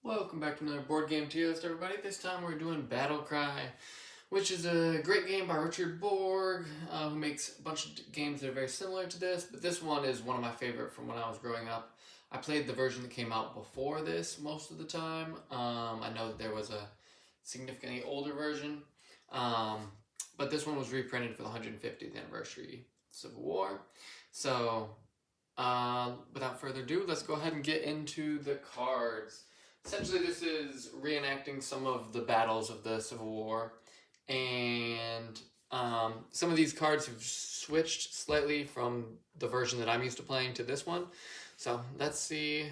Welcome back to another board game tier list, everybody. This time we're doing Battle Cry, which is a great game by Richard Borg, who makes a bunch of games that are very similar to this, but this one is one of my favorite from when I was growing up. I played the version that came out before this most of the time. I know that there was a significantly older version, but this one was reprinted for the 150th anniversary Civil War. So, without further ado, let's go ahead and get into the cards. Essentially, this is reenacting some of the battles of the Civil War, and some of these cards have switched slightly from the version that I'm used to playing to this one. So let's see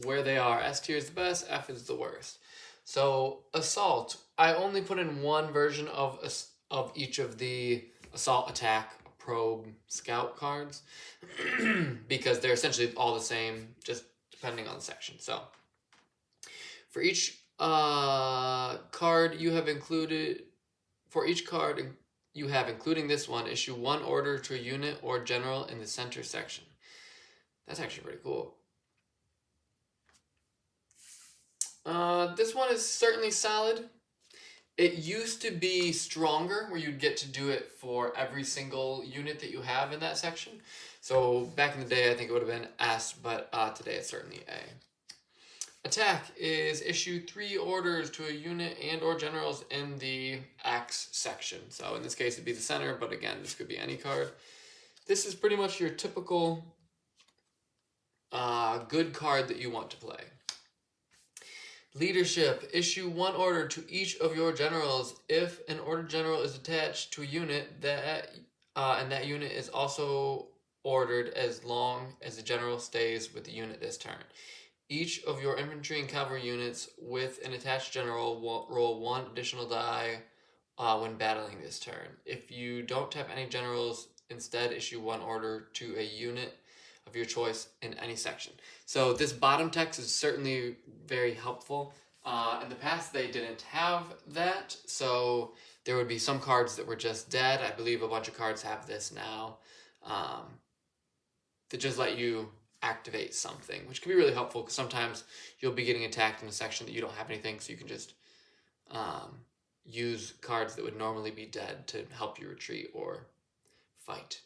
where they are. S tier is the best, F is the worst. So Assault, I only put in one version of each of the Assault, Attack, Probe, Scout cards because they're essentially all the same, just depending on the section. So for each card you have included, including this one, issue one order to a unit or general in the center section. That's actually pretty cool. This one is certainly solid. It used to be stronger, where you'd get to do it for every single unit that you have in that section. So back in the day, I think it would have been S, but today it's certainly A. Attack is issue 3 orders to a unit and or generals in the X section. So in this case, it'd be the center, but again, this could be any card. This is pretty much your typical good card that you want to play. Leadership, issue 1 order to each of your generals if an ordered general is attached to a unit and that unit is also ordered as long as the general stays with the unit this turn. Each of your infantry and cavalry units with an attached general will roll 1 additional die when battling this turn. If you don't have any generals, instead issue 1 order to a unit of your choice in any section. So this bottom text is certainly very helpful. In the past, they didn't have that, so there would be some cards that were just dead. I believe a bunch of cards have this now that just let you activate something, which can be really helpful because sometimes you'll be getting attacked in a section that you don't have anything, so you can just use cards that would normally be dead to help you retreat or fight.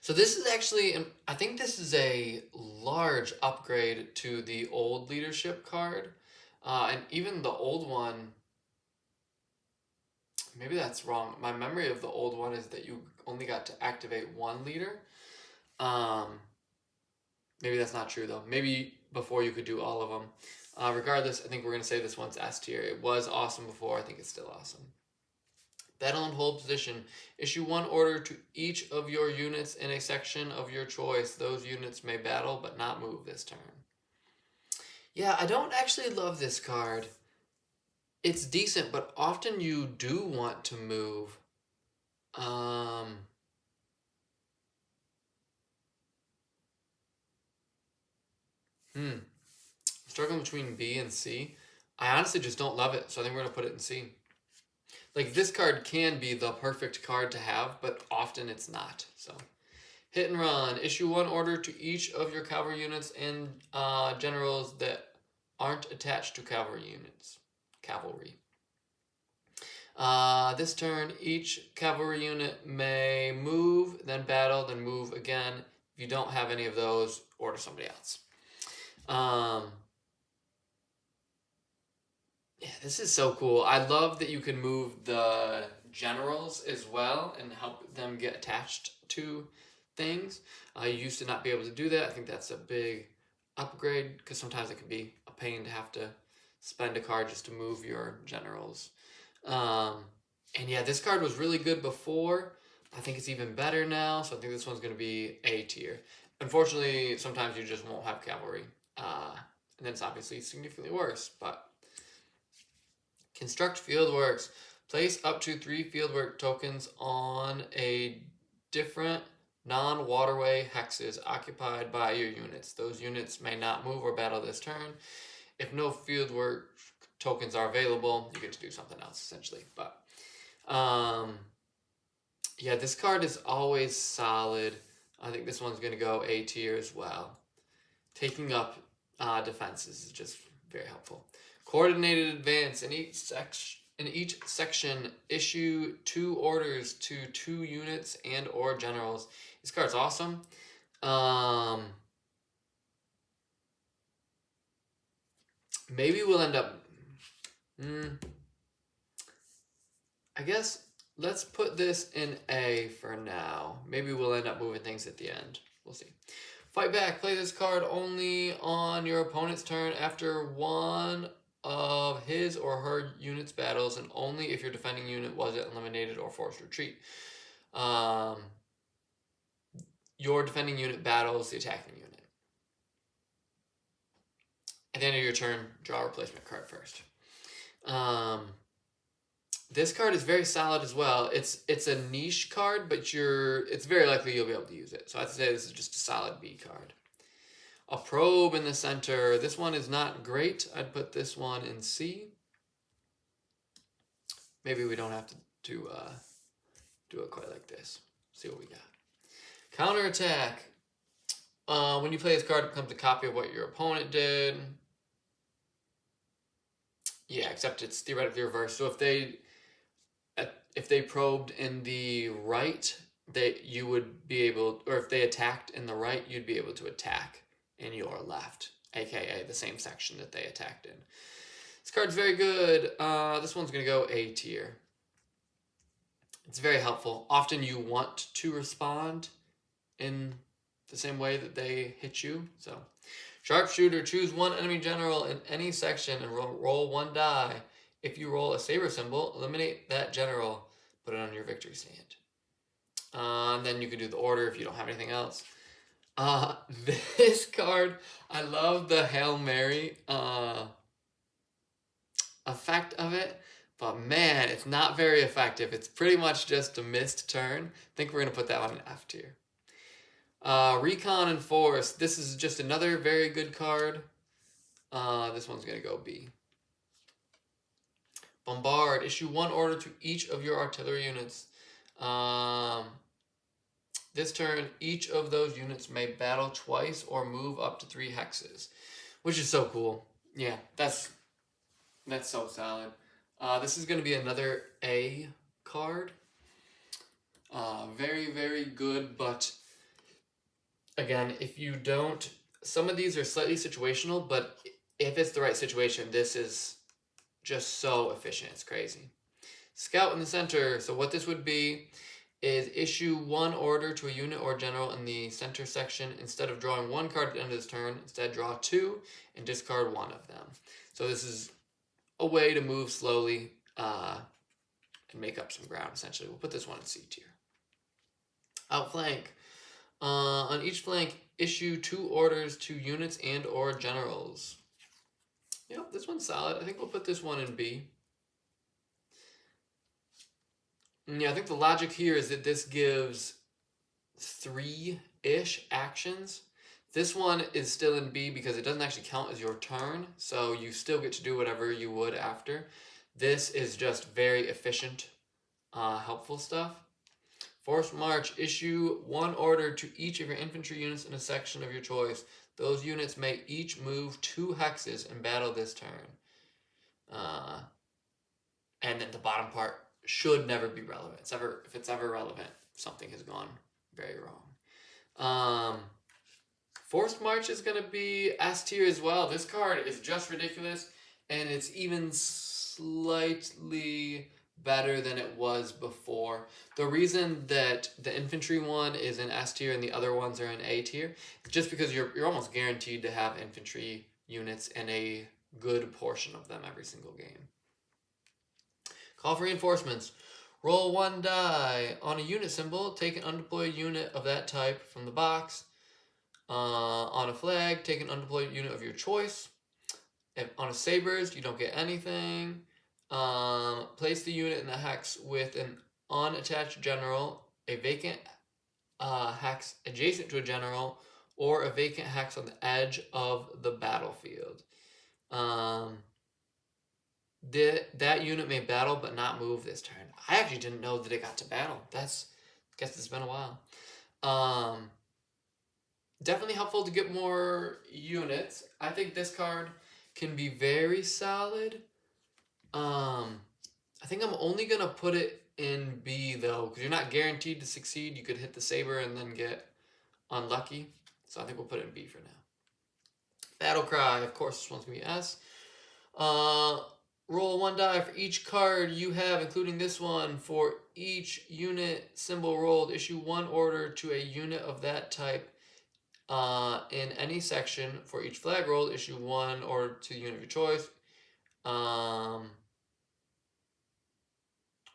So this is actually, I think this is a large upgrade to the old leadership card. And even the old one, maybe that's wrong. My memory of the old one is that you only got to activate 1 leader. Maybe that's not true though. Maybe before you could do all of them. Regardless, I think we're going to say this one's S tier. It was awesome before. I think it's still awesome. Battle and hold position. Issue 1 order to each of your units in a section of your choice. Those units may battle but not move this turn. Yeah, I don't actually love this card. It's decent, but often you do want to move. Struggling between B and C. I honestly just don't love it, so I think we're going to put it in C. Like, this card can be the perfect card to have, but often it's not. So, hit and run. Issue 1 order to each of your cavalry units and generals that aren't attached to cavalry units. This turn, each cavalry unit may move, then battle, then move again. If you don't have any of those, order somebody else. Yeah, this is so cool. I love that you can move the generals as well and help them get attached to things. You used to not be able to do that. I think that's a big upgrade because sometimes it can be a pain to have to spend a card just to move your generals. And yeah, this card was really good before. I think it's even better now, so I think this one's going to be A tier. Unfortunately, sometimes you just won't have cavalry. And then it's obviously significantly worse, but... Construct fieldworks. Place up to 3 fieldwork tokens on a different non-waterway hexes occupied by your units. Those units may not move or battle this turn. If no fieldwork tokens are available, you get to do something else, essentially. But, yeah, this card is always solid. I think this one's going to go A tier as well. Taking up defenses is just very helpful. Coordinated advance in each section, issue 2 orders to 2 units and or generals. This card's awesome. Maybe we'll end up. I guess let's put this in A for now. Maybe we'll end up moving things at the end. We'll see. Fight back. Play this card only on your opponent's turn after one of his or her unit's battles, and only if your defending unit was eliminated or forced retreat. Your defending unit battles the attacking unit. At the end of your turn, draw a replacement card first. This card is very solid as well. It's a niche card, but it's very likely you'll be able to use it. So I'd say this is just a solid B card. A probe in the center. This one is not great. I'd put this one in C. Maybe we don't have to do it quite like this. See what we got. Counterattack. When you play this card, it becomes a copy of what your opponent did. Yeah, except it's theoretically reversed. So if they probed in the right, you would be able, or if they attacked in the right, you'd be able to attack in your left, aka the same section that they attacked in. This card's very good. This one's gonna go A tier. It's very helpful. Often you want to respond in the same way that they hit you. So, sharpshooter, choose one enemy general in any section and roll 1 die. If you roll a saber symbol, eliminate that general. Put it on your victory stand. And then you can do the order if you don't have anything else. This card, I love the Hail Mary effect of it. But man, it's not very effective. It's pretty much just a missed turn. I think we're going to put that one in F tier. Recon and Force. This is just another very good card. This one's going to go B. Bombard. Issue 1 order to each of your artillery units. This turn, each of those units may battle twice or move up to 3 hexes, which is so cool. Yeah, that's so solid. This is going to be another A card. Very, very good, but again, if you don't... Some of these are slightly situational, but if it's the right situation, this is just so efficient. It's crazy. Scout in the center. So what this would be is issue 1 order to a unit or general in the center section. Instead of drawing 1 card at the end of this turn, instead draw 2 and discard 1 of them. So this is a way to move slowly and make up some ground, essentially. We'll put this one in C tier. Outflank. On each flank, issue 2 orders to units and or generals. Yep, this one's solid. I think we'll put this one in B. And yeah, I think the logic here is that this gives 3-ish actions. This one is still in B because it doesn't actually count as your turn, so you still get to do whatever you would after. This is just very efficient, helpful stuff. Forced March. Issue 1 order to each of your infantry units in a section of your choice. Those units may each move 2 hexes and battle this turn. And then the bottom part should never be relevant. If it's ever relevant, something has gone very wrong. Forced March is going to be S tier as well. This card is just ridiculous, and it's even slightly better than it was before. The reason that the infantry one is in S tier and the other ones are in A tier is just because you're almost guaranteed to have infantry units in a good portion of them every single game. Call for reinforcements. Roll 1 die. On a unit symbol, take an undeployed unit of that type from the box. On a flag, take an undeployed unit of your choice. On a sabers, you don't get anything. Place the unit in the hex with an unattached general, a vacant hex adjacent to a general, or a vacant hex on the edge of the battlefield. That unit may battle but not move this turn. I actually didn't know that it got to battle. I guess it's been a while. Definitely helpful to get more units. I think this card can be very solid. I think I'm only gonna put it in B though, because you're not guaranteed to succeed. You could hit the saber and then get unlucky. So I think we'll put it in B for now. Battle Cry, of course, this one's gonna be S. Roll 1 die for each card you have, including this one. For each unit symbol rolled, issue 1 order to a unit of that type in any section. For each flag rolled, issue 1 order to the unit of your choice.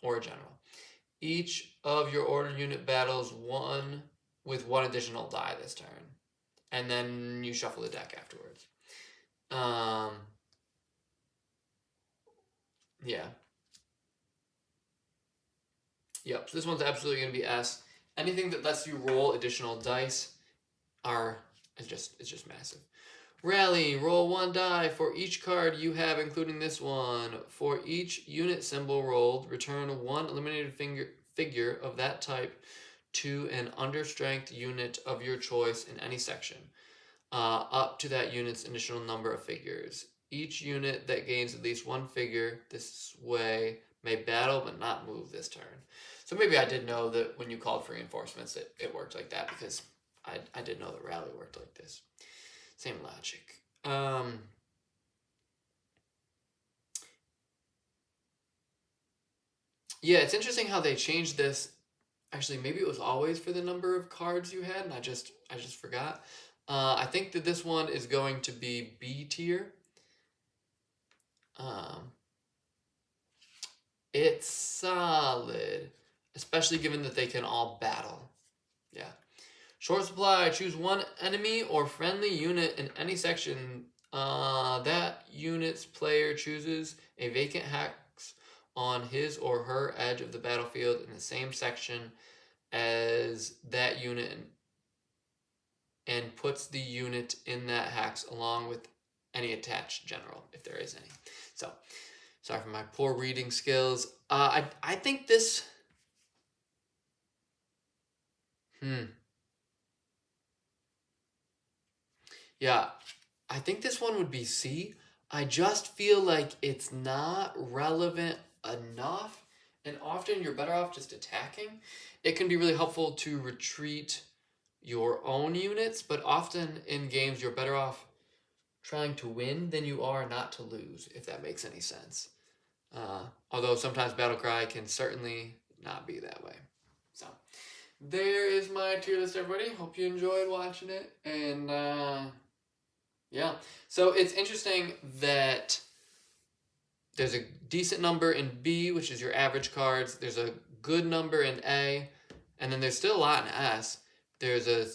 Or a general. Each of your order unit battles one with 1 additional die this turn. And then you shuffle the deck afterwards. Yeah. Yep, so this one's absolutely going to be S. Anything that lets you roll additional dice is just massive. Rally, roll 1 die for each card you have, including this one. For each unit symbol rolled, return 1 eliminated figure of that type to an understrength unit of your choice in any section, up to that unit's initial number of figures. Each unit that gains at least 1 figure this way may battle but not move this turn. So maybe I did know that when you called for reinforcements, it worked like that, because I did know that rally worked like this. Same logic. Yeah, it's interesting how they changed this. Actually, maybe it was always for the number of cards you had, and I just forgot. I think that this one is going to be B tier. It's solid, especially given that they can all battle. Yeah. Short supply, choose 1 enemy or friendly unit in any section. That unit's player chooses a vacant hex on his or her edge of the battlefield in the same section as that unit and puts the unit in that hex along with any attached general, if there is any. So, sorry for my poor reading skills. I think this... Yeah, I think this one would be C. I just feel like it's not relevant enough, and often you're better off just attacking. It can be really helpful to retreat your own units, but often in games you're better off trying to win than you are not to lose, if that makes any sense. Although sometimes Battlecry can certainly not be that way. So, there is my tier list, everybody. Hope you enjoyed watching it, and yeah. So it's interesting that there's a decent number in B, which is your average cards. There's a good number in A, and then there's still a lot in S. There's a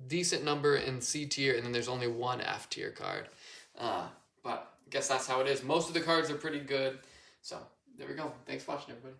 decent number in C tier, and then there's only 1 F tier card. But I guess that's how it is. Most of the cards are pretty good. So there we go. Thanks for watching, everybody.